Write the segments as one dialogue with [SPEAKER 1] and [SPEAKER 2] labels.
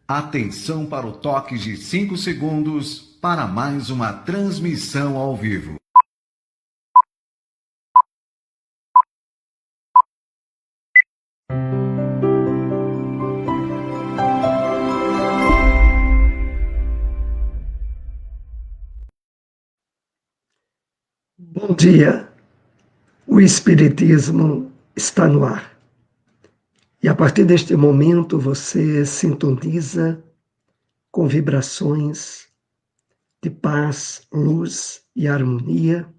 [SPEAKER 1] Atenção para o toque de 5 segundos para mais uma transmissão ao vivo.
[SPEAKER 2] Bom dia, o Espiritismo está no ar. E a partir deste momento você sintoniza com vibrações de paz, luz e harmonia,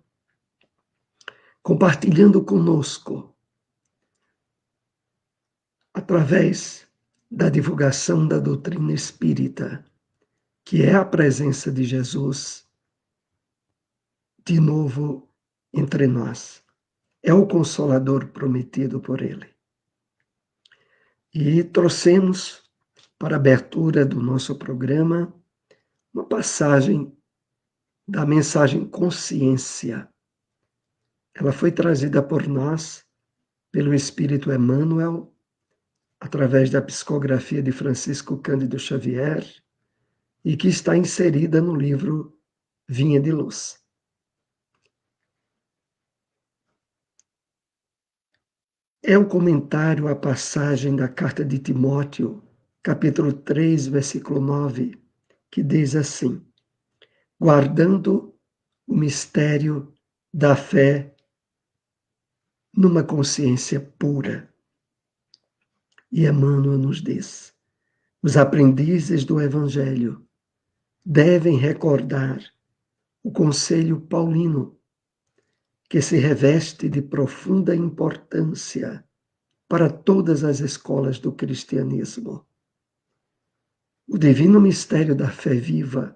[SPEAKER 2] compartilhando conosco, através da divulgação da doutrina espírita, que é a presença de Jesus, de novo entre nós. É o Consolador prometido por Ele. E trouxemos para a abertura do nosso programa uma passagem da mensagem Consciência. Ela foi trazida por nós, pelo Espírito Emmanuel, através da psicografia de Francisco Cândido Xavier, e que está inserida no livro Vinha de Luz. É um comentário à passagem da carta de Timóteo, capítulo 3, versículo 9, que diz assim: guardando o mistério da fé numa consciência pura. E Emmanuel nos diz: os aprendizes do Evangelho devem recordar o conselho paulino, que se reveste de profunda importância para todas as escolas do cristianismo. O divino mistério da fé viva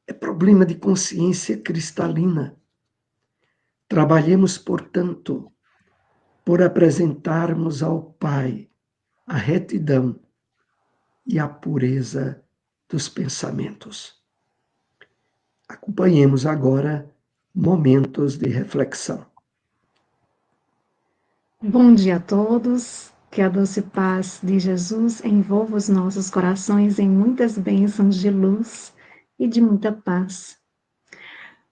[SPEAKER 2] é problema de consciência cristalina. Trabalhemos, portanto, por apresentarmos ao Pai a retidão e a pureza dos pensamentos. Acompanhemos agora momentos de reflexão.
[SPEAKER 3] Bom dia a todos, que a doce paz de Jesus envolva os nossos corações em muitas bênçãos de luz e de muita paz.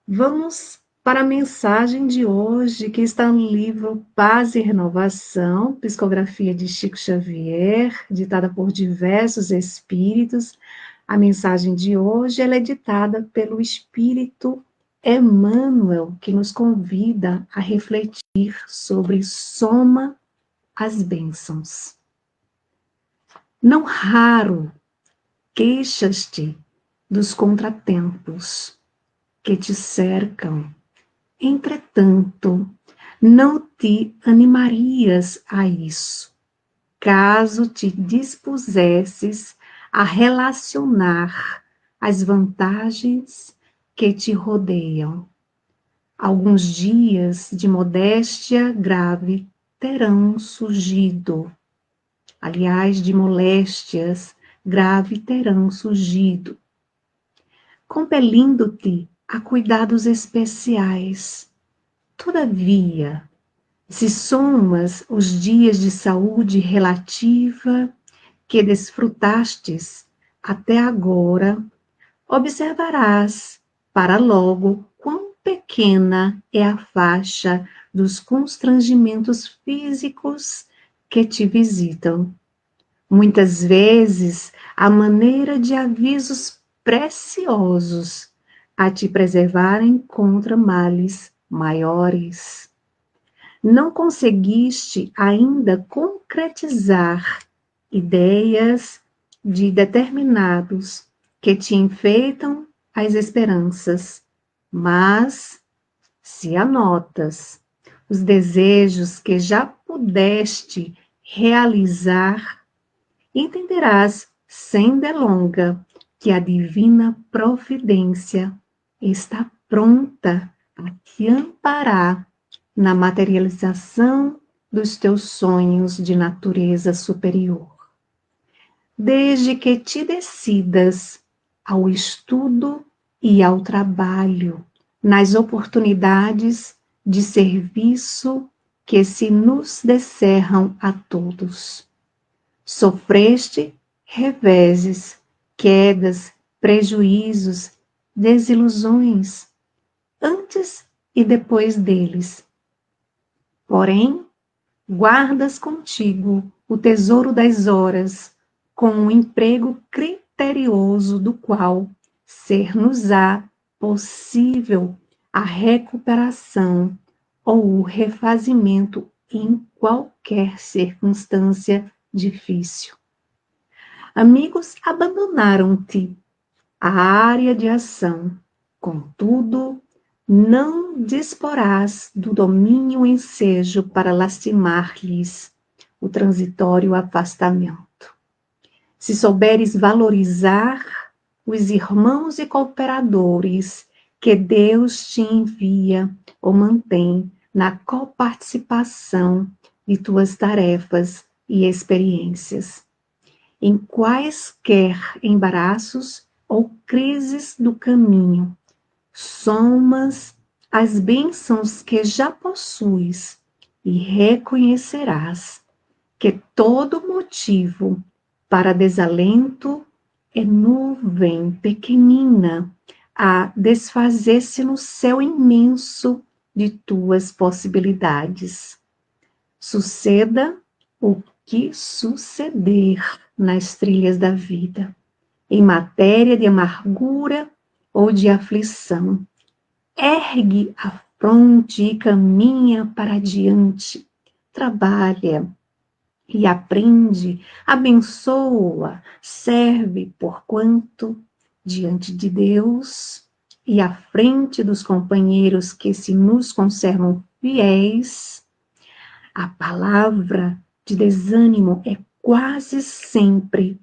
[SPEAKER 3] Vamos para a mensagem de hoje, que está no livro Paz e Renovação, psicografia de Chico Xavier, ditada por diversos espíritos. A mensagem de hoje ela é ditada pelo Espírito Emmanuel, que nos convida a refletir sobre soma as bênçãos. Não raro queixas-te dos contratempos que te cercam. Entretanto, não te animarias a isso, caso te dispusesses a relacionar as vantagens que te rodeiam. Alguns dias de modéstia grave terão surgido. Aliás, de moléstias grave terão surgido, compelindo-te a cuidados especiais. Todavia, se somas os dias de saúde relativa que desfrutastes até agora, observarás para logo quão pequena é a faixa dos constrangimentos físicos que te visitam. Muitas vezes, à maneira de avisos preciosos a te preservarem contra males maiores. Não conseguiste ainda concretizar ideias de determinados que te enfeitam as esperanças, mas se anotas os desejos que já pudeste realizar, entenderás sem delonga que a divina providência está pronta a te amparar na materialização dos teus sonhos de natureza superior. Desde que te decidas ao estudo e ao trabalho, nas oportunidades de serviço que se nos descerram a todos. Sofreste reveses, quedas, prejuízos, desilusões, antes e depois deles. Porém, guardas contigo o tesouro das horas, com um emprego criterioso do qual ser-nos-á possível a recuperação ou o refazimento em qualquer circunstância difícil. Amigos abandonaram-te a área de ação, contudo, não disporás do domínio ensejo para lastimar-lhes o transitório afastamento. Se souberes valorizar os irmãos e cooperadores que Deus te envia ou mantém na coparticipação de tuas tarefas e experiências, em quaisquer embaraços ou crises do caminho, somas as bênçãos que já possuis e reconhecerás que todo motivo para desalento é nuvem pequenina a desfazer-se no céu imenso de tuas possibilidades. Suceda o que suceder nas trilhas da vida, em matéria de amargura ou de aflição. Ergue a fronte e caminha para adiante. Trabalha e aprende, abençoa, serve, porquanto, diante de Deus e à frente dos companheiros que se nos conservam fiéis, a palavra de desânimo é quase sempre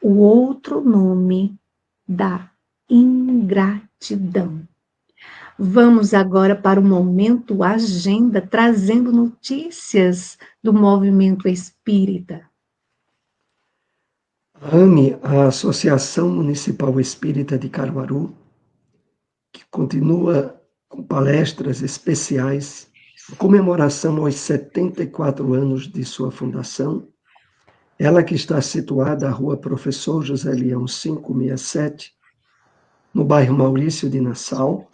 [SPEAKER 3] o outro nome da ingratidão. Vamos agora para o momento agenda, trazendo notícias do movimento espírita.
[SPEAKER 2] A AME, a Associação Municipal Espírita de Caruaru, que continua com palestras especiais em comemoração aos 74 anos de sua fundação, ela que está situada à Rua Professor José Leão 567, no bairro Maurício de Nassau,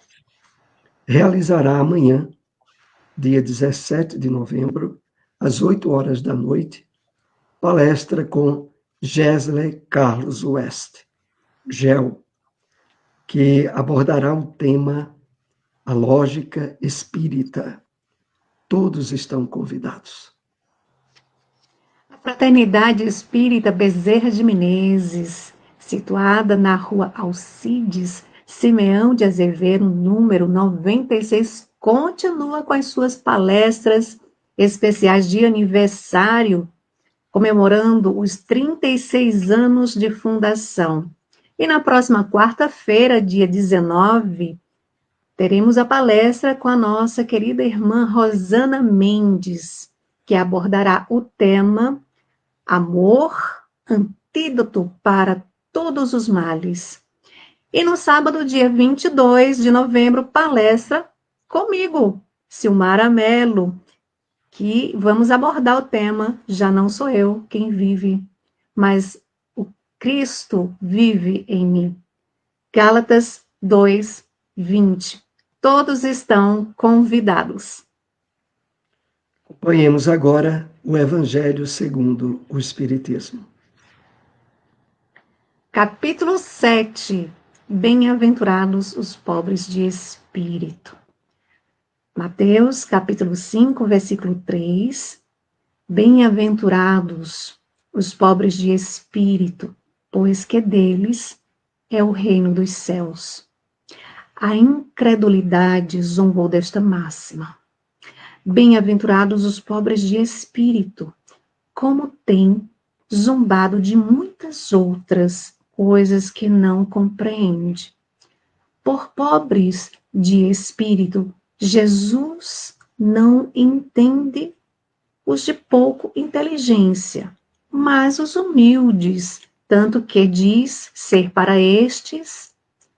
[SPEAKER 2] realizará amanhã, dia 17 de novembro, às 8 horas da noite, palestra com Gesley Carlos West, GEL, que abordará o tema A Lógica Espírita. Todos estão convidados.
[SPEAKER 3] A Fraternidade Espírita Bezerra de Menezes, situada na Rua Alcides Simeão de Azevedo, número 96, continua com as suas palestras especiais de aniversário, comemorando os 36 anos de fundação. E na próxima quarta-feira, dia 19, teremos a palestra com a nossa querida irmã Rosana Mendes, que abordará o tema Amor, antídoto para todos os males. E no sábado, dia 22 de novembro, palestra comigo, Silmara Mello, que vamos abordar o tema Já não sou eu quem vive, mas o Cristo vive em mim. Gálatas 2:20. Todos estão convidados.
[SPEAKER 2] Acompanhemos agora o Evangelho segundo o Espiritismo.
[SPEAKER 3] Capítulo 7. Bem-aventurados os pobres de espírito. Mateus, capítulo 5, versículo 3. Bem-aventurados os pobres de espírito, pois que deles é o reino dos céus. A incredulidade zombou desta máxima. Bem-aventurados os pobres de espírito, como tem zombado de muitas outras coisas que não compreende. Por pobres de espírito, Jesus não entende os de pouca inteligência, mas os humildes, tanto que diz ser para estes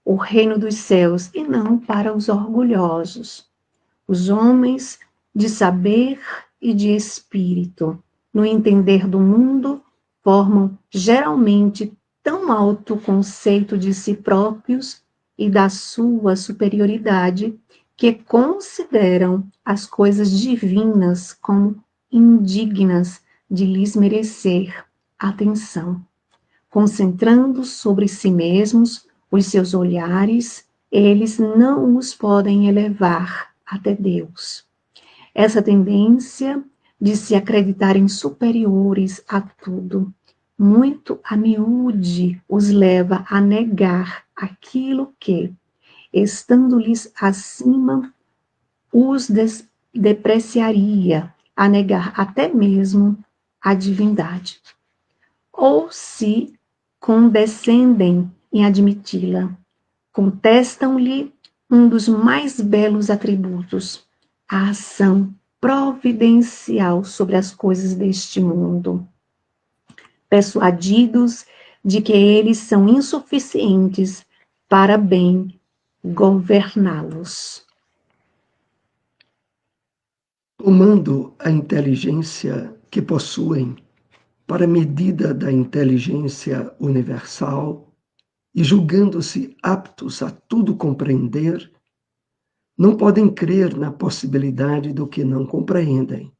[SPEAKER 3] o reino dos céus e não para os orgulhosos. Os homens de saber e de espírito, no entender do mundo, formam geralmente tão alto conceito de si próprios e da sua superioridade que consideram as coisas divinas como indignas de lhes merecer atenção, concentrando sobre si mesmos os seus olhares, eles não os podem elevar até Deus. Essa tendência de se acreditarem superiores a tudo, muito a miúde os leva a negar aquilo que, estando-lhes acima, os depreciaria, a negar até mesmo a divindade. Ou se condescendem em admiti-la, contestam-lhe um dos mais belos atributos, a ação providencial sobre as coisas deste mundo, persuadidos de que eles são insuficientes para bem governá-los.
[SPEAKER 2] Tomando a inteligência que possuem para medida da inteligência universal e julgando-se aptos a tudo compreender, não podem crer na possibilidade do que não compreendem.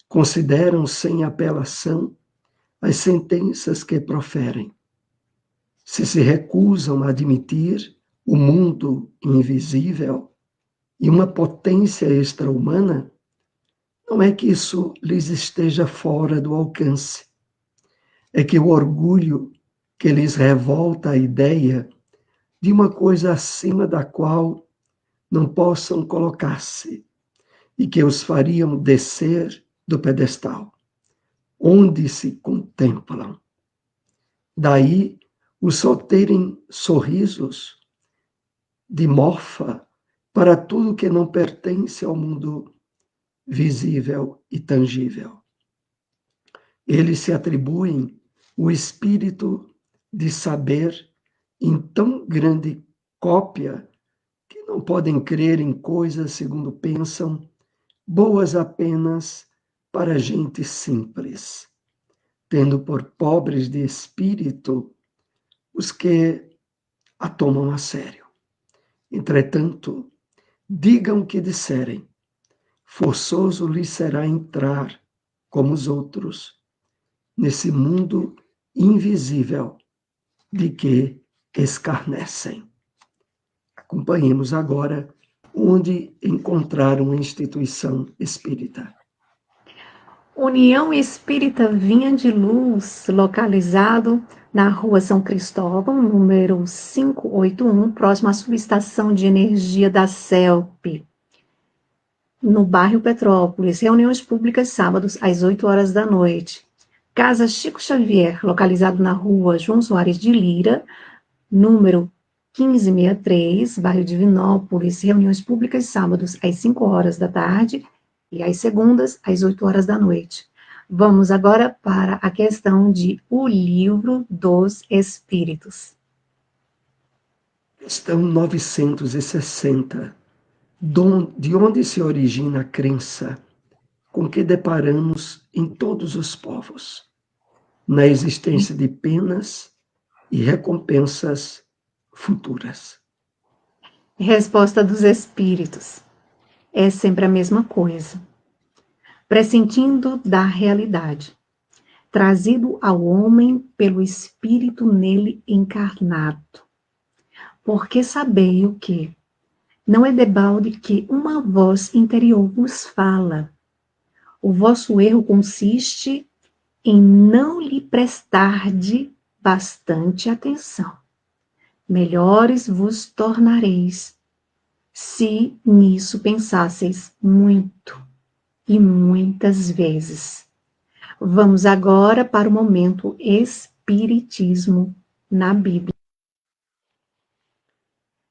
[SPEAKER 2] Consideram sem apelação as sentenças que proferem. Se recusam a admitir o mundo invisível e uma potência extra-humana, não é que isso lhes esteja fora do alcance. É que o orgulho que lhes revolta a ideia de uma coisa acima da qual não possam colocar-se e que os fariam descer do pedestal, onde se contemplam. Daí os só terem sorrisos de mofa para tudo que não pertence ao mundo visível e tangível. Eles se atribuem o espírito de saber em tão grande cópia que não podem crer em coisas, segundo pensam, boas apenas para gente simples, tendo por pobres de espírito os que a tomam a sério. Entretanto, digam o que disserem, forçoso lhes será entrar, como os outros, nesse mundo invisível de que escarnecem. Acompanhemos agora onde encontrar uma instituição espírita.
[SPEAKER 3] União Espírita Vinha de Luz, localizado na Rua São Cristóvão, número 581, próximo à subestação de energia da CELP, no bairro Petrópolis. Reuniões públicas sábados às 8 horas da noite. Casa Chico Xavier, localizado na Rua João Soares de Lira, número 1563, bairro Divinópolis. Reuniões públicas sábados às 5 horas da tarde e às segundas às 8 horas da noite. Vamos agora para a questão de O Livro dos Espíritos.
[SPEAKER 2] Questão 960. De onde se origina a crença com que deparamos em todos os povos, na existência de penas e recompensas futuras?
[SPEAKER 3] Resposta dos Espíritos. É sempre a mesma coisa. Pressentindo da realidade, trazido ao homem pelo Espírito nele encarnado. Porque sabei o que? Não é debalde que uma voz interior vos fala. O vosso erro consiste em não lhe prestarde bastante atenção. Melhores vos tornareis, se nisso pensasseis muito e muitas vezes. Vamos agora para o momento Espiritismo na Bíblia.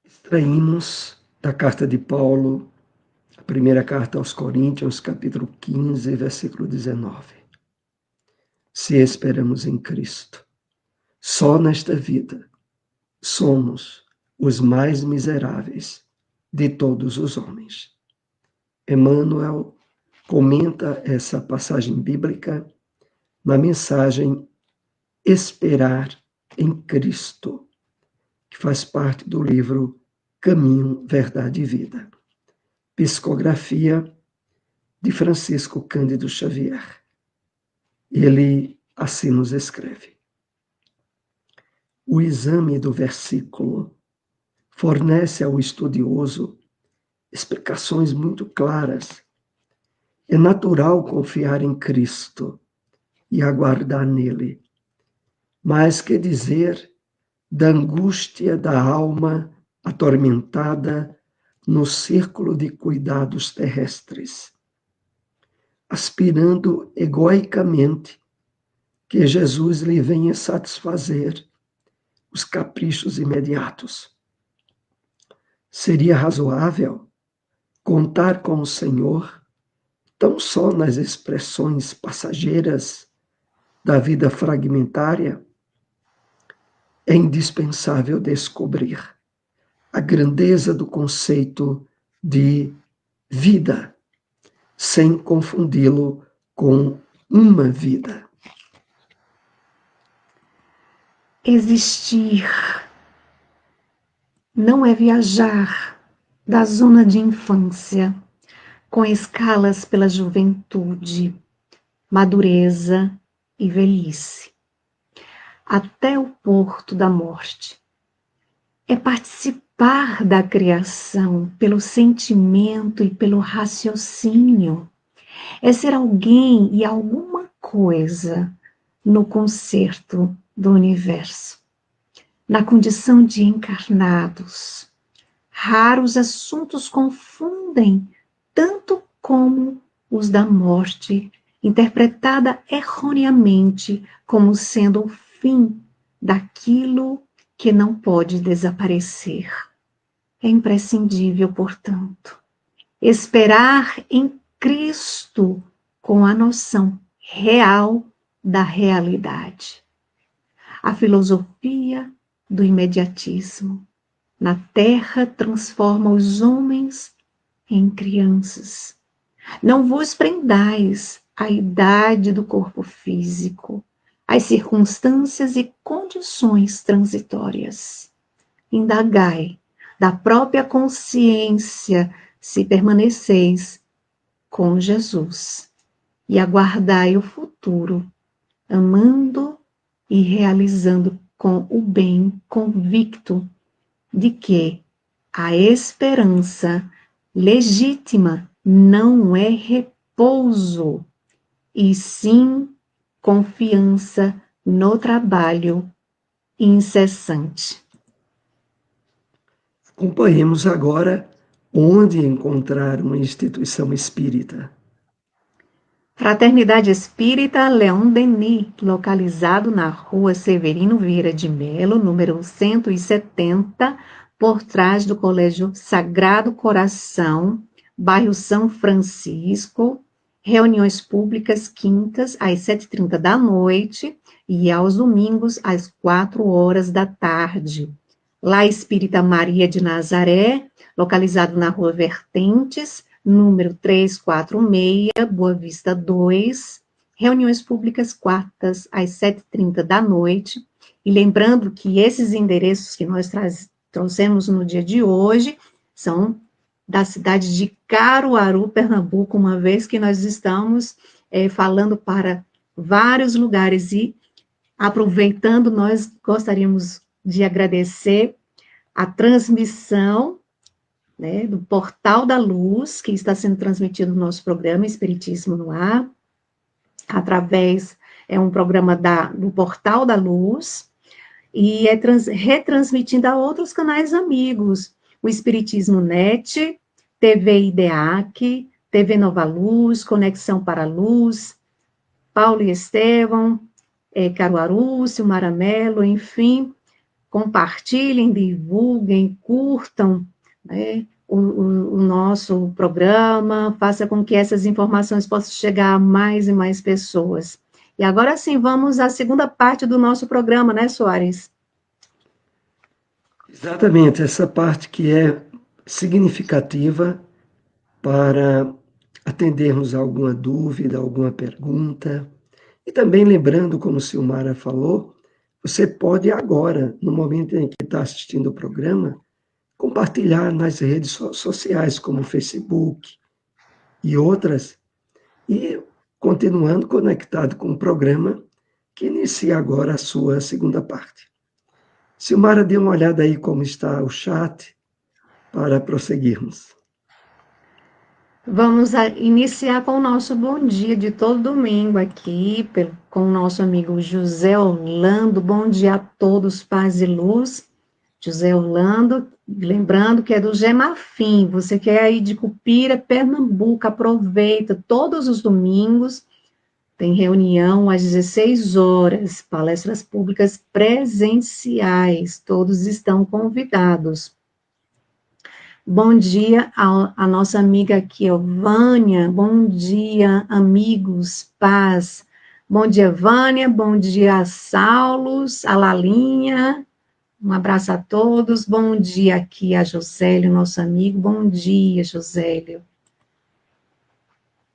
[SPEAKER 2] Extraímos da carta de Paulo, a primeira carta aos Coríntios, capítulo 15, versículo 19. Se esperamos em Cristo, só nesta vida, somos os mais miseráveis de todos os homens. Emmanuel comenta essa passagem bíblica na mensagem Esperar em Cristo, que faz parte do livro Caminho, Verdade e Vida. Psicografia de Francisco Cândido Xavier. Ele assim nos escreve: o exame do versículo fornece ao estudioso explicações muito claras. É natural confiar em Cristo e aguardar nele. Mas que dizer da angústia da alma atormentada no círculo de cuidados terrestres, aspirando egoicamente que Jesus lhe venha satisfazer os caprichos imediatos. Seria razoável contar com o Senhor tão só nas expressões passageiras da vida fragmentária? É indispensável descobrir a grandeza do conceito de vida, sem confundi-lo com uma vida.
[SPEAKER 3] Existir não é viajar da zona de infância, com escalas pela juventude, madureza e velhice, até o porto da morte. É participar da criação pelo sentimento e pelo raciocínio. É ser alguém e alguma coisa no concerto do universo. Na condição de encarnados, raros assuntos confundem tanto como os da morte, interpretada erroneamente como sendo o fim daquilo que não pode desaparecer. É imprescindível, portanto, esperar em Cristo com a noção real da realidade. A filosofia do imediatismo na Terra transforma os homens em crianças. Não vos prendais à idade do corpo físico, às circunstâncias e condições transitórias. Indagai da própria consciência se permaneceis com Jesus e aguardai o futuro, amando e realizando com o bem convicto de que a esperança legítima não é repouso, e sim confiança no trabalho incessante.
[SPEAKER 2] Acompanhemos agora onde encontrar uma instituição espírita.
[SPEAKER 3] Fraternidade Espírita Leon Denis, localizado na Rua Severino Vieira de Melo, número 170, por trás do Colégio Sagrado Coração, bairro São Francisco. Reuniões públicas quintas às 7h30 da noite e aos domingos às 4 da tarde. Lá Espírita Maria de Nazaré, localizado na Rua Vertentes, número 346, Boa Vista 2, reuniões públicas quartas às 7h30 da noite. E lembrando que esses endereços que nós trouxemos no dia de hoje são da cidade de Caruaru, Pernambuco, uma vez que nós estamos falando para vários lugares. E, aproveitando, nós gostaríamos de agradecer a transmissão, né, do Portal da Luz, que está sendo transmitido no nosso programa Espiritismo no Ar, é um programa do Portal da Luz, e retransmitindo a outros canais amigos, o Espiritismo Net, TV IDEAC, TV Nova Luz, Conexão para a Luz, Paulo e Estevão, Caruaru, Silmara Mello, enfim, compartilhem, divulguem, curtam, né, o nosso programa, faça com que essas informações possam chegar a mais e mais pessoas. E agora sim, vamos à segunda parte do nosso programa, né, Soares?
[SPEAKER 2] Exatamente, essa parte que é significativa para atendermos a alguma dúvida, alguma pergunta. E também lembrando, como Silmara falou, você pode agora, no momento em que está assistindo o programa, compartilhar nas redes sociais, como o Facebook e outras, e continuando conectado com o programa, que inicia agora a sua segunda parte. Silmara, dê uma olhada aí como está o chat para prosseguirmos.
[SPEAKER 3] Vamos iniciar com o nosso bom dia de todo domingo aqui, com o nosso amigo José Orlando. Bom dia a todos, paz e luz. José Orlando, lembrando que é do Gemafim, você que é aí de Cupira, Pernambuco, aproveita todos os domingos, tem reunião às 16 horas, palestras públicas presenciais, todos estão convidados. Bom dia a nossa amiga aqui, Vânia. Bom dia, amigos, paz. Bom dia, Vânia. Bom dia, Saulos, a Lalinha. Um abraço a todos. Bom dia aqui a Josélio, nosso amigo. Bom dia, Josélio.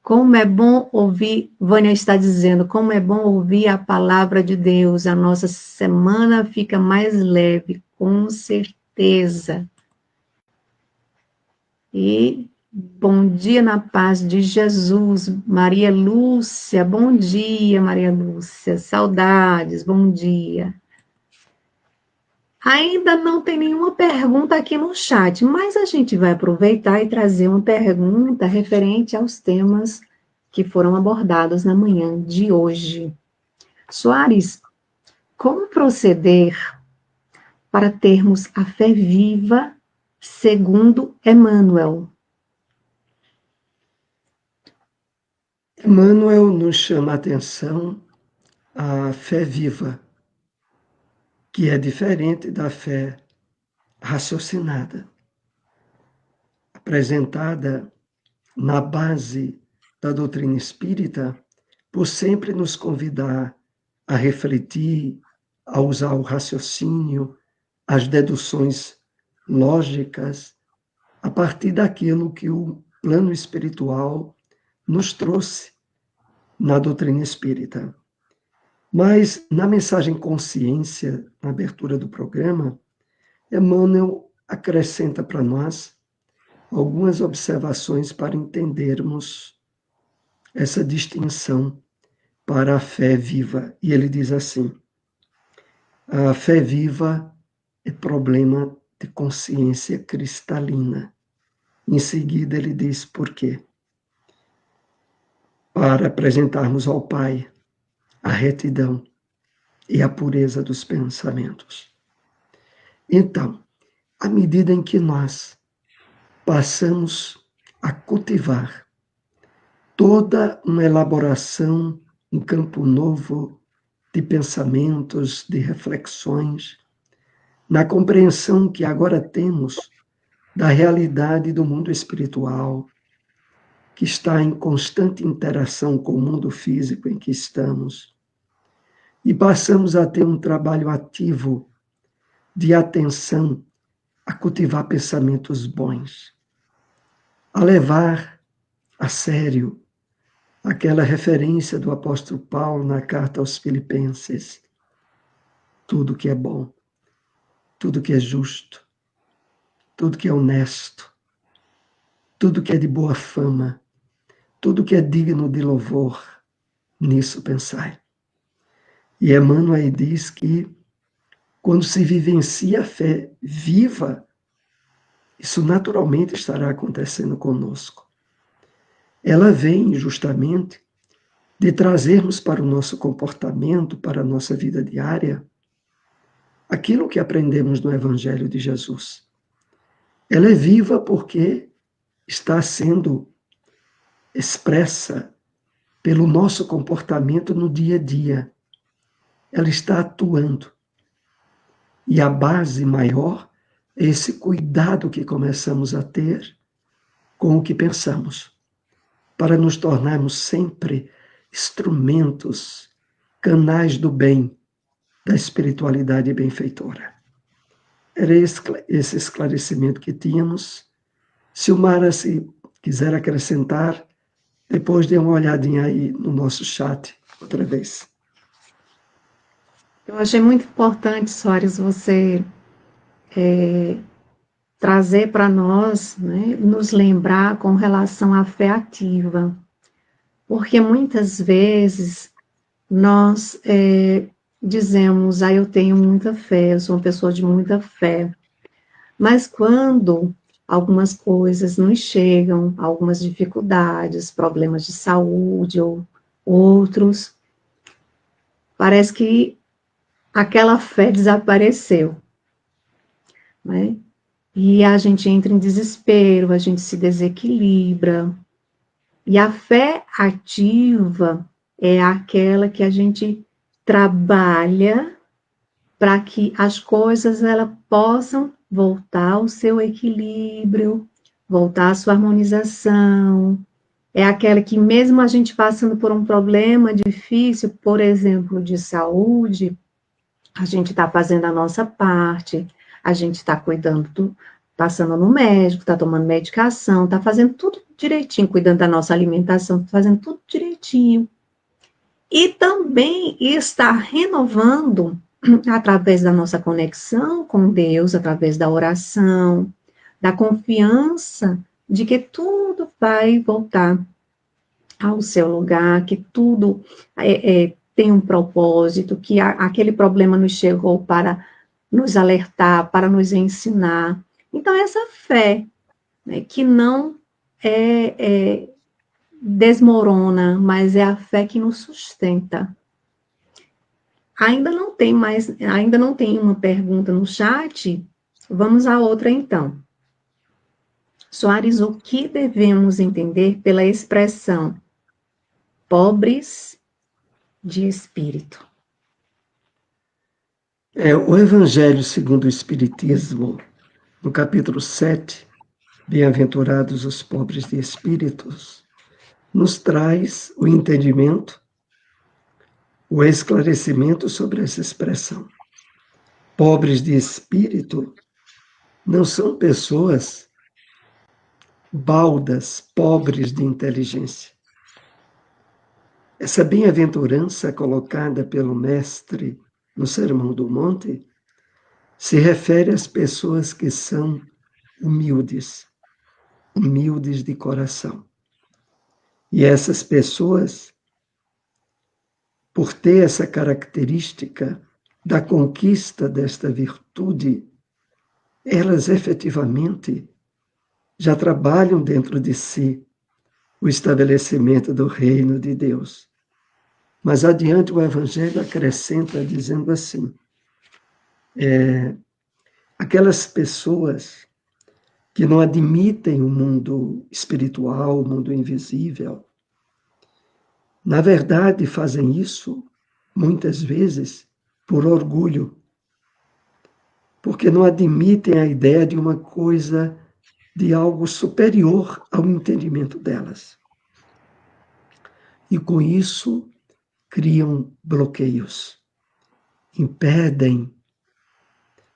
[SPEAKER 3] Como é bom ouvir, Vânia está dizendo, como é bom ouvir a palavra de Deus. A nossa semana fica mais leve, com certeza. E bom dia na paz de Jesus, Maria Lúcia, bom dia, Maria Lúcia, saudades, bom dia. Ainda não tem nenhuma pergunta aqui no chat, mas a gente vai aproveitar e trazer uma pergunta referente aos temas que foram abordados na manhã de hoje. Soares, como proceder para termos a fé viva segundo Emmanuel?
[SPEAKER 2] Emmanuel nos chama a atenção à fé viva, que é diferente da fé raciocinada, apresentada na base da doutrina espírita, por sempre nos convidar a refletir, a usar o raciocínio, as deduções lógicas, a partir daquilo que o plano espiritual nos trouxe na doutrina espírita. Mas, na mensagem Consciência, na abertura do programa, Emmanuel acrescenta para nós algumas observações para entendermos essa distinção para a fé viva. E ele diz assim: a fé viva é problema de consciência cristalina. Em seguida, ele diz por quê. Para apresentarmos ao Pai a retidão e a pureza dos pensamentos. Então, à medida em que nós passamos a cultivar toda uma elaboração, um campo novo de pensamentos, de reflexões, na compreensão que agora temos da realidade do mundo espiritual, que está em constante interação com o mundo físico em que estamos, e passamos a ter um trabalho ativo de atenção a cultivar pensamentos bons, a levar a sério aquela referência do apóstolo Paulo na carta aos Filipenses: tudo que é bom, tudo que é justo, tudo que é honesto, tudo que é de boa fama, tudo que é digno de louvor, nisso pensai. E Emmanuel aí diz que quando se vivencia a fé viva, isso naturalmente estará acontecendo conosco. Ela vem justamente de trazermos para o nosso comportamento, para a nossa vida diária, aquilo que aprendemos no Evangelho de Jesus. Ela é viva porque está sendo expressa pelo nosso comportamento no dia a dia. Ela está atuando. E a base maior é esse cuidado que começamos a ter com o que pensamos, para nos tornarmos sempre instrumentos, canais do bem, da espiritualidade benfeitora. Era esse esclarecimento que tínhamos. Silmara, se quiser acrescentar, depois dê uma olhadinha aí no nosso chat outra vez.
[SPEAKER 3] Eu achei muito importante, Soares, você trazer para nós, né, nos lembrar com relação à fé ativa, porque muitas vezes nós dizemos, eu tenho muita fé, eu sou uma pessoa de muita fé, mas quando algumas coisas nos chegam, algumas dificuldades, problemas de saúde ou outros, parece que aquela fé desapareceu, né? E a gente entra em desespero, a gente se desequilibra. E a fé ativa é aquela que a gente trabalha para que as coisas elas possam voltar ao seu equilíbrio, voltar à sua harmonização. É aquela que mesmo a gente passando por um problema difícil, por exemplo, de saúde, a gente está fazendo a nossa parte, a gente está cuidando, passando no médico, está tomando medicação, está fazendo tudo direitinho, cuidando da nossa alimentação, fazendo tudo direitinho. E também está renovando através da nossa conexão com Deus, através da oração, da confiança de que tudo vai voltar ao seu lugar, que tudo tem um propósito, que aquele problema nos chegou para nos alertar, para nos ensinar. Então, essa fé, né, que não desmorona, mas é a fé que nos sustenta. Ainda não tem uma pergunta no chat. Vamos à outra então. Soares, o que devemos entender pela expressão pobres de espírito?
[SPEAKER 2] O Evangelho segundo o Espiritismo, no capítulo 7, Bem-aventurados os pobres de espíritos, nos traz o entendimento, o esclarecimento sobre essa expressão. Pobres de espírito não são pessoas baldas, pobres de inteligência. Essa bem-aventurança colocada pelo Mestre no Sermão do Monte se refere às pessoas que são humildes de coração. E essas pessoas, por ter essa característica da conquista desta virtude, elas efetivamente já trabalham dentro de si o estabelecimento do reino de Deus. Mas adiante o Evangelho acrescenta dizendo assim, aquelas pessoas que não admitem o mundo espiritual, o mundo invisível, na verdade fazem isso, muitas vezes, por orgulho, porque não admitem a ideia de uma coisa, de algo superior ao entendimento delas. E com isso, criam bloqueios, impedem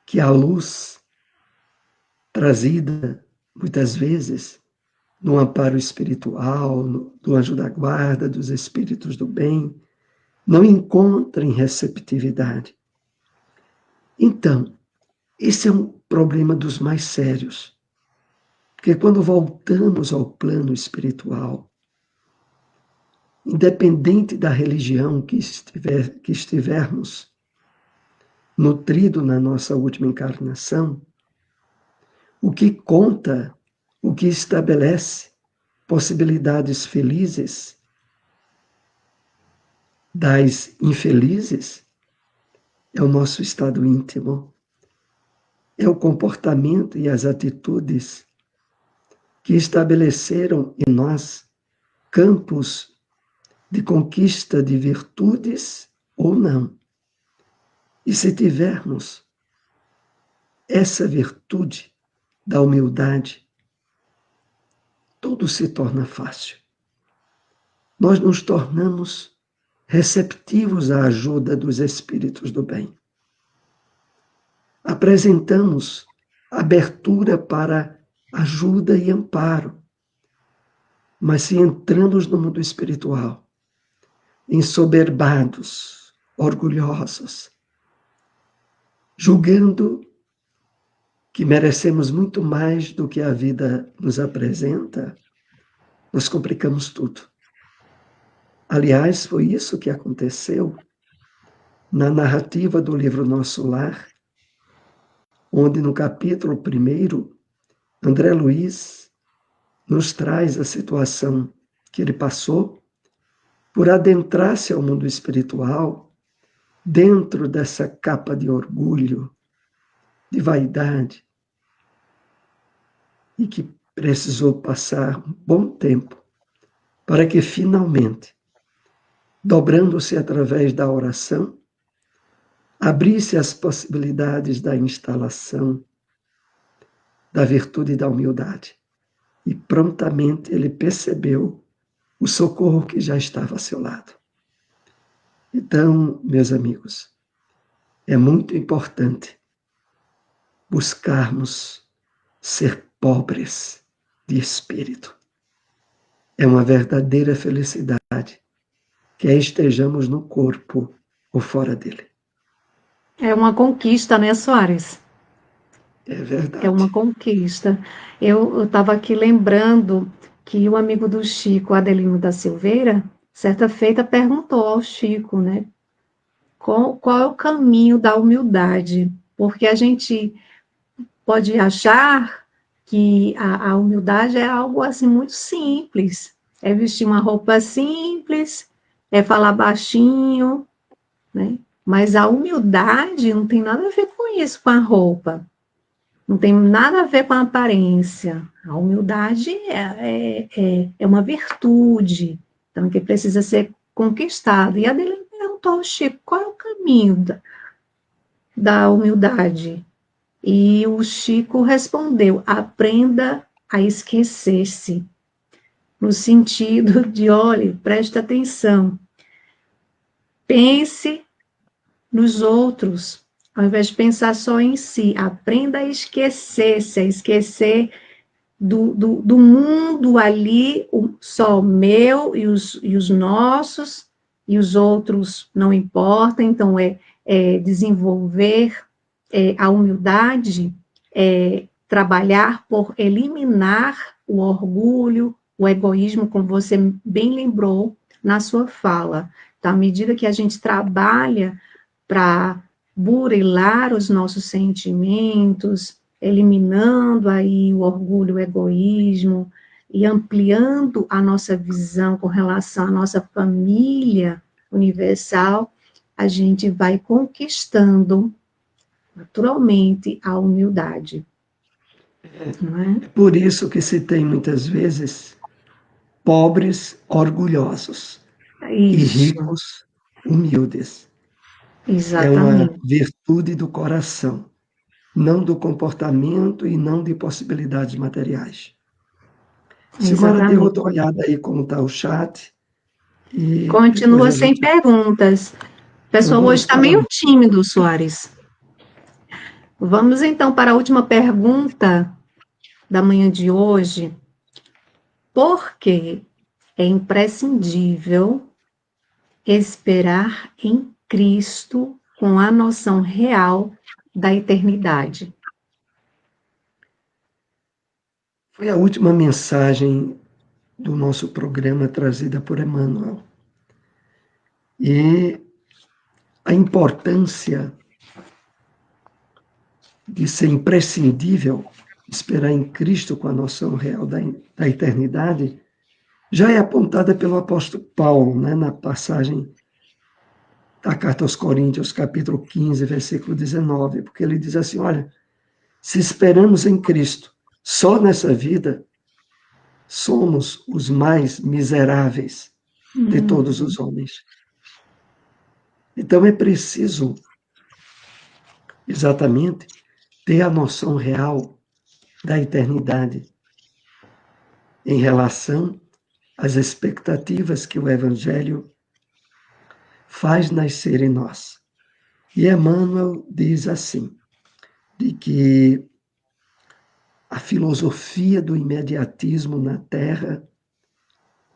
[SPEAKER 2] que a luz trazida, muitas vezes, no amparo espiritual, do anjo da guarda, dos espíritos do bem, não encontrem receptividade. Então, esse é um problema dos mais sérios, porque quando voltamos ao plano espiritual, independente da religião que estivermos nutrido na nossa última encarnação, o que conta, o que estabelece possibilidades felizes das infelizes, é o nosso estado íntimo, é o comportamento e as atitudes que estabeleceram em nós campos de conquista de virtudes ou não. E se tivermos essa virtude da humildade, tudo se torna fácil. Nós nos tornamos receptivos à ajuda dos espíritos do bem. Apresentamos abertura para ajuda e amparo. Mas se entramos no mundo espiritual, ensoberbados, orgulhosos, julgando que merecemos muito mais do que a vida nos apresenta, nós complicamos tudo. Aliás, foi isso que aconteceu na narrativa do livro Nosso Lar, onde no capítulo 1, André Luiz nos traz a situação que ele passou por adentrar-se ao mundo espiritual dentro dessa capa de orgulho, de vaidade, e que precisou passar um bom tempo para que finalmente, dobrando-se através da oração, abrisse as possibilidades da instalação da virtude e da humildade. E prontamente ele percebeu o socorro que já estava a seu lado. Então, meus amigos, é muito importante buscarmos ser pobres de espírito. É uma verdadeira felicidade, quer estejamos no corpo ou fora dele.
[SPEAKER 3] É uma conquista, né, Soares?
[SPEAKER 2] É verdade.
[SPEAKER 3] É uma conquista. Eu estava aqui lembrando que o amigo do Chico, Adelino da Silveira, certa feita perguntou ao Chico, né, qual é o caminho da humildade? Porque a gente pode achar que a humildade é algo assim muito simples. É vestir uma roupa simples, é falar baixinho, né? Mas a humildade não tem nada a ver com isso, com a roupa. Não tem nada a ver com a aparência. A humildade é uma virtude, então, que precisa ser conquistada. E a dele perguntou ao Chico, qual é o caminho da humildade? E o Chico respondeu, aprenda a esquecer-se. No sentido de, olhe, preste atenção, pense nos outros, ao invés de pensar só em si. Aprenda a esquecer-se, a esquecer do mundo ali, só o meu e os nossos, e os outros não importam. Então, desenvolver a humildade, trabalhar por eliminar o orgulho, o egoísmo, como você bem lembrou na sua fala. Então, à medida que a gente trabalha para burilar os nossos sentimentos, eliminando aí o orgulho, o egoísmo e ampliando a nossa visão com relação à nossa família universal, a gente vai conquistando naturalmente a humildade. Não é?
[SPEAKER 2] É por isso que se tem muitas vezes pobres orgulhosos e
[SPEAKER 3] Isso,
[SPEAKER 2] ricos humildes. É uma
[SPEAKER 3] exatamente.
[SPEAKER 2] virtude do coração, não do comportamento e não de possibilidades materiais. Silmara, dê
[SPEAKER 3] Exatamente.
[SPEAKER 2] outra olhada aí como está o chat e depois
[SPEAKER 3] Continua
[SPEAKER 2] a
[SPEAKER 3] sem
[SPEAKER 2] gente...
[SPEAKER 3] perguntas. O
[SPEAKER 2] Então
[SPEAKER 3] pessoal hoje
[SPEAKER 2] vamos
[SPEAKER 3] está
[SPEAKER 2] para...
[SPEAKER 3] meio tímido, Soares. Vamos então para a última pergunta da manhã de hoje. Por que é imprescindível esperar em Cristo com a noção real da eternidade?
[SPEAKER 2] Foi a última mensagem do nosso programa trazida por Emmanuel. E a importância de ser imprescindível esperar em Cristo com a noção real da eternidade já é apontada pelo apóstolo Paulo, né, na passagem da carta aos Coríntios, capítulo 15, versículo 19, porque ele diz assim, olha, se esperamos em Cristo só nessa vida, somos os mais miseráveis de todos os homens. Então é preciso, exatamente, ter a noção real da eternidade em relação às expectativas que o Evangelho faz nascer em nós. E Emmanuel diz assim, de que a filosofia do imediatismo na Terra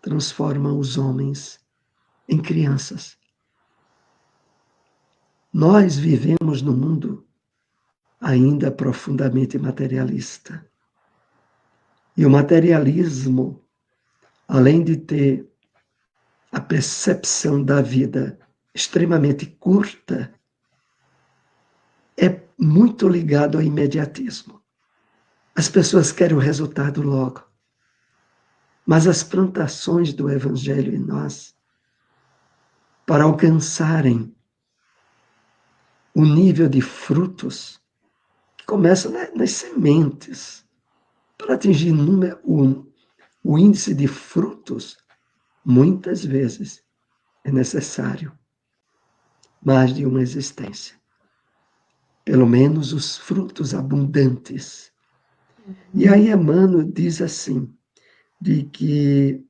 [SPEAKER 2] transforma os homens em crianças. Nós vivemos no mundo ainda profundamente materialista. E o materialismo, além de ter a percepção da vida extremamente curta, é muito ligado ao imediatismo. As pessoas querem o resultado logo. Mas as plantações do Evangelho em nós, para alcançarem o nível de frutos, que começa nas sementes, para atingir o índice de frutos, muitas vezes é necessário mais de uma existência. Pelo menos os frutos abundantes. E aí Emmanuel diz assim, de que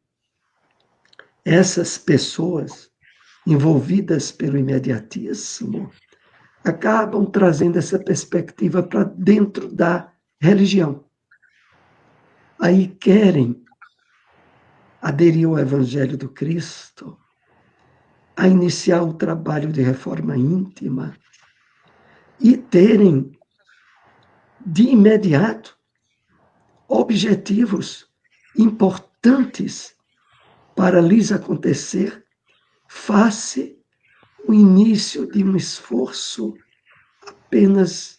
[SPEAKER 2] essas pessoas envolvidas pelo imediatismo acabam trazendo essa perspectiva para dentro da religião. Aí querem aderir ao Evangelho do Cristo, a iniciar o trabalho de reforma íntima e terem, de imediato, objetivos importantes para lhes acontecer face o início de um esforço apenas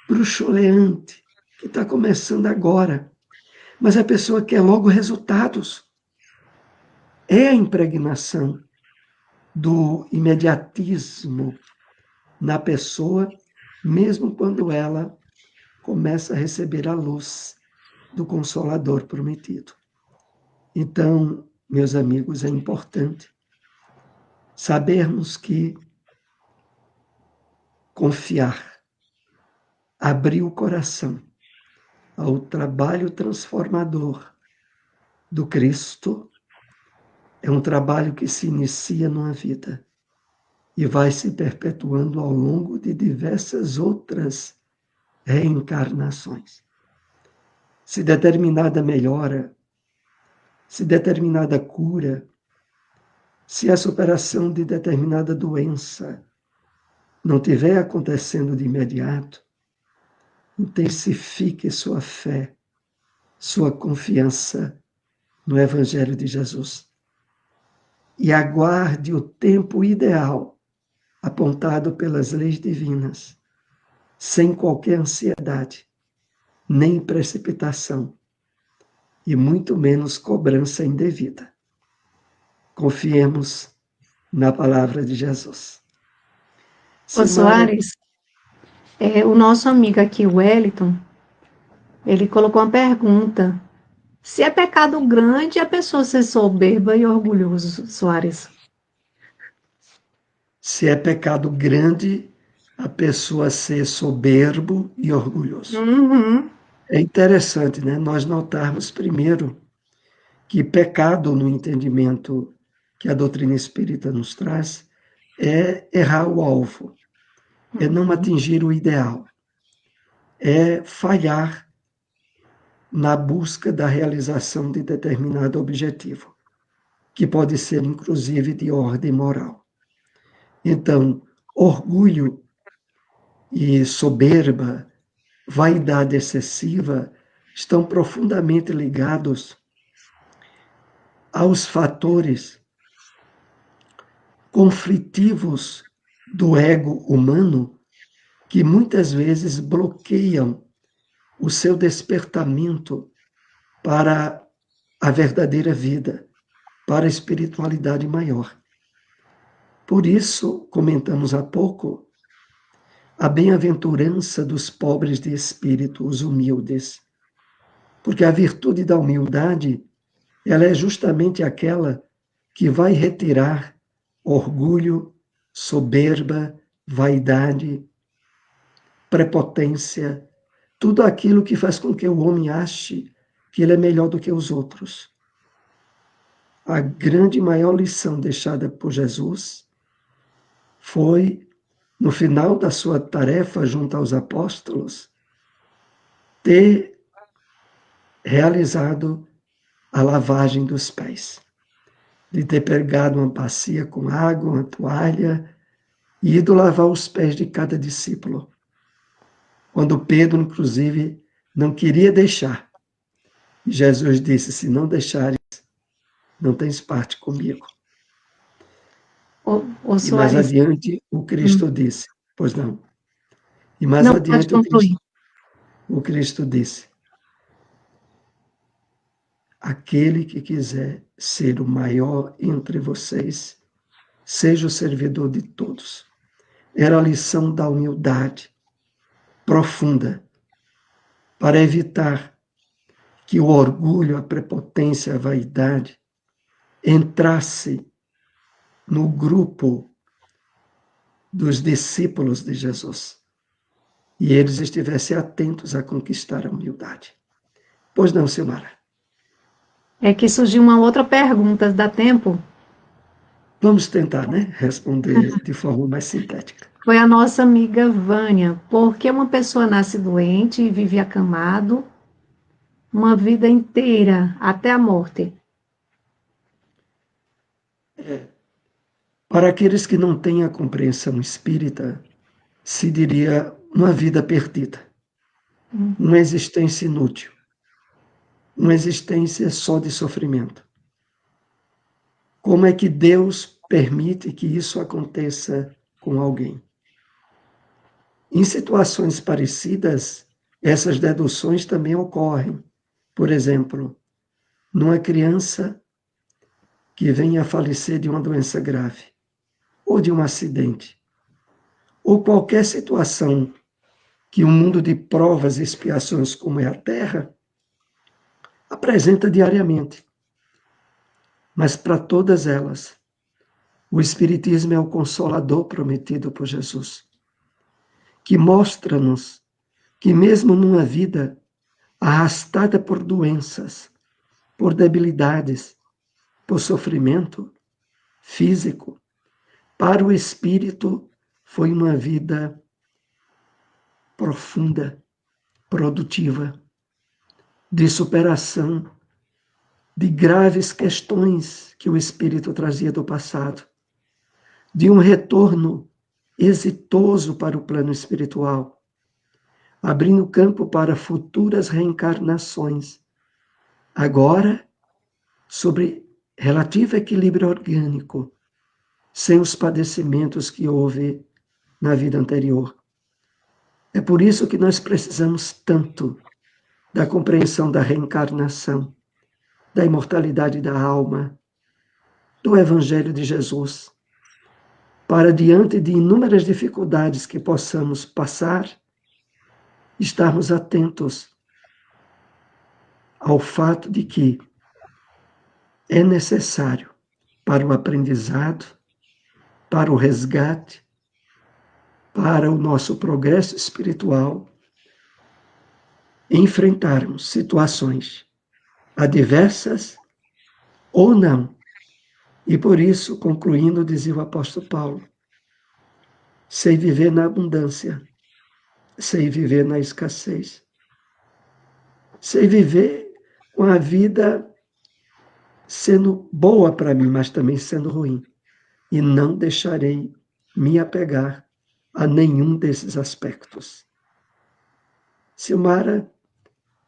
[SPEAKER 2] bruxuleante, que está começando agora. Mas a pessoa quer logo resultados. É a impregnação do imediatismo na pessoa, mesmo quando ela começa a receber a luz do Consolador prometido. Então, meus amigos, é importante sabermos que confiar, abrir o coração ao trabalho transformador do Cristo é um trabalho que se inicia numa vida e vai se perpetuando ao longo de diversas outras reencarnações. Se determinada melhora, se determinada cura, se a superação de determinada doença não estiver acontecendo de imediato, intensifique sua fé, sua confiança no Evangelho de Jesus. E aguarde o tempo ideal apontado pelas leis divinas, sem qualquer ansiedade, nem precipitação, e muito menos cobrança indevida. Confiemos na palavra de Jesus.
[SPEAKER 3] Ô Soares, o nosso amigo aqui, o Wellington, ele colocou uma pergunta. Se é pecado grande a pessoa ser soberba e orgulhoso, Soares?
[SPEAKER 2] Se é pecado grande a pessoa ser soberbo e orgulhoso.
[SPEAKER 3] Uhum.
[SPEAKER 2] É interessante, né? Nós notarmos primeiro que pecado, no entendimento que a doutrina espírita nos traz, é errar o alvo, é não atingir o ideal, é falhar na busca da realização de determinado objetivo, que pode ser inclusive de ordem moral. Então, orgulho e soberba, vaidade excessiva, estão profundamente ligados aos fatores conflitivos do ego humano que muitas vezes bloqueiam o seu despertamento para a verdadeira vida, para a espiritualidade maior. Por isso, comentamos há pouco, a bem-aventurança dos pobres de espírito, os humildes. Porque a virtude da humildade, ela é justamente aquela que vai retirar orgulho, soberba, vaidade, prepotência, tudo aquilo que faz com que o homem ache que ele é melhor do que os outros. A grande maior lição deixada por Jesus foi, no final da sua tarefa junto aos apóstolos, ter realizado a lavagem dos pés, de ter pegado uma bacia com água, uma toalha, e ido lavar os pés de cada discípulo. quando Pedro, inclusive, não queria deixar. Jesus disse, se não deixares, não tens parte comigo. E mais
[SPEAKER 3] Soares,
[SPEAKER 2] adiante, o Cristo disse, pois não. E mais
[SPEAKER 3] não pode
[SPEAKER 2] adiante,
[SPEAKER 3] concluir.
[SPEAKER 2] o Cristo disse, aquele que quiser ser o maior entre vocês, seja o servidor de todos. Era a lição da humildade profunda, para evitar que o orgulho, a prepotência, a vaidade entrasse no grupo dos discípulos de Jesus e eles estivessem atentos a conquistar a humildade. Pois não, Silmara?
[SPEAKER 3] É que surgiu uma outra pergunta, dá tempo?
[SPEAKER 2] Vamos tentar, né? Responder de forma mais sintética.
[SPEAKER 3] Foi a nossa amiga Vânia. Por que uma pessoa nasce doente e vive acamado uma vida inteira, até a morte?
[SPEAKER 2] Para aqueles que não têm a compreensão espírita, se diria uma vida perdida, uma existência inútil, uma existência só de sofrimento. Como é que Deus permite que isso aconteça com alguém? Em situações parecidas, essas deduções também ocorrem. Por exemplo, numa criança que venha a falecer de uma doença grave, ou de um acidente, ou qualquer situação que um mundo de provas e expiações como é a Terra apresenta diariamente. Mas para todas elas, o Espiritismo é o consolador prometido por Jesus, que mostra-nos que mesmo numa vida arrastada por doenças, por debilidades, por sofrimento físico, para o espírito foi uma vida profunda, produtiva, de superação de graves questões que o espírito trazia do passado, de um retorno exitoso para o plano espiritual, abrindo campo para futuras reencarnações, agora sobre relativo equilíbrio orgânico, sem os padecimentos que houve na vida anterior. É por isso que nós precisamos tanto da compreensão da reencarnação, da imortalidade da alma, do Evangelho de Jesus, para, diante de inúmeras dificuldades que possamos passar, estarmos atentos ao fato de que é necessário para o aprendizado, para o resgate, para o nosso progresso espiritual, enfrentarmos situações adversas ou não. E por isso, concluindo, dizia o apóstolo Paulo, sei viver na abundância, sei viver na escassez, sei viver com a vida sendo boa para mim, mas também sendo ruim. E não deixarei me apegar a nenhum desses aspectos. Silmara,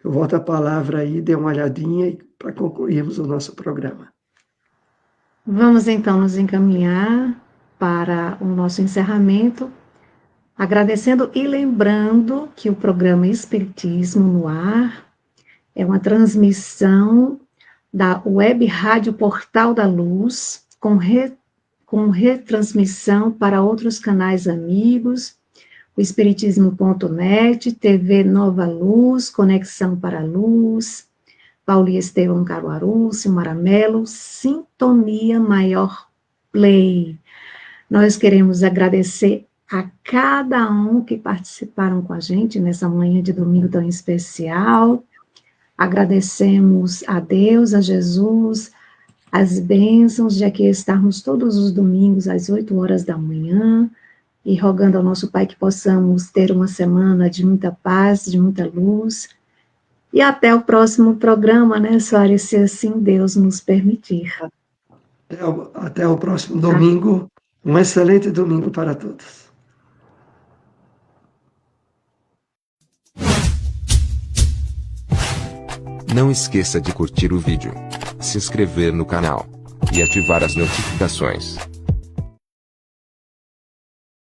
[SPEAKER 2] eu volto a palavra aí, dê uma olhadinha para concluirmos o nosso programa.
[SPEAKER 3] Vamos então nos encaminhar para o nosso encerramento, agradecendo e lembrando que o programa Espiritismo no Ar é uma transmissão da Web Rádio Portal da Luz, com retransmissão para outros canais amigos, o Espiritismo.net, TV Nova Luz, Conexão para a Luz, Pauli Estevam Caruaru, Silmara Mello, Sintonia Maior Play. Nós queremos agradecer a cada um que participaram com a gente nessa manhã de domingo tão especial. Agradecemos a Deus, a Jesus, as bênçãos de aqui estarmos todos os domingos às 8 horas da manhã e rogando ao nosso Pai que possamos ter uma semana de muita paz, de muita luz. E até o próximo programa, né, Soares, se assim Deus nos permitir.
[SPEAKER 2] Até o próximo domingo. Um excelente domingo para todos.
[SPEAKER 4] Não esqueça de curtir o vídeo, se inscrever no canal e ativar as notificações.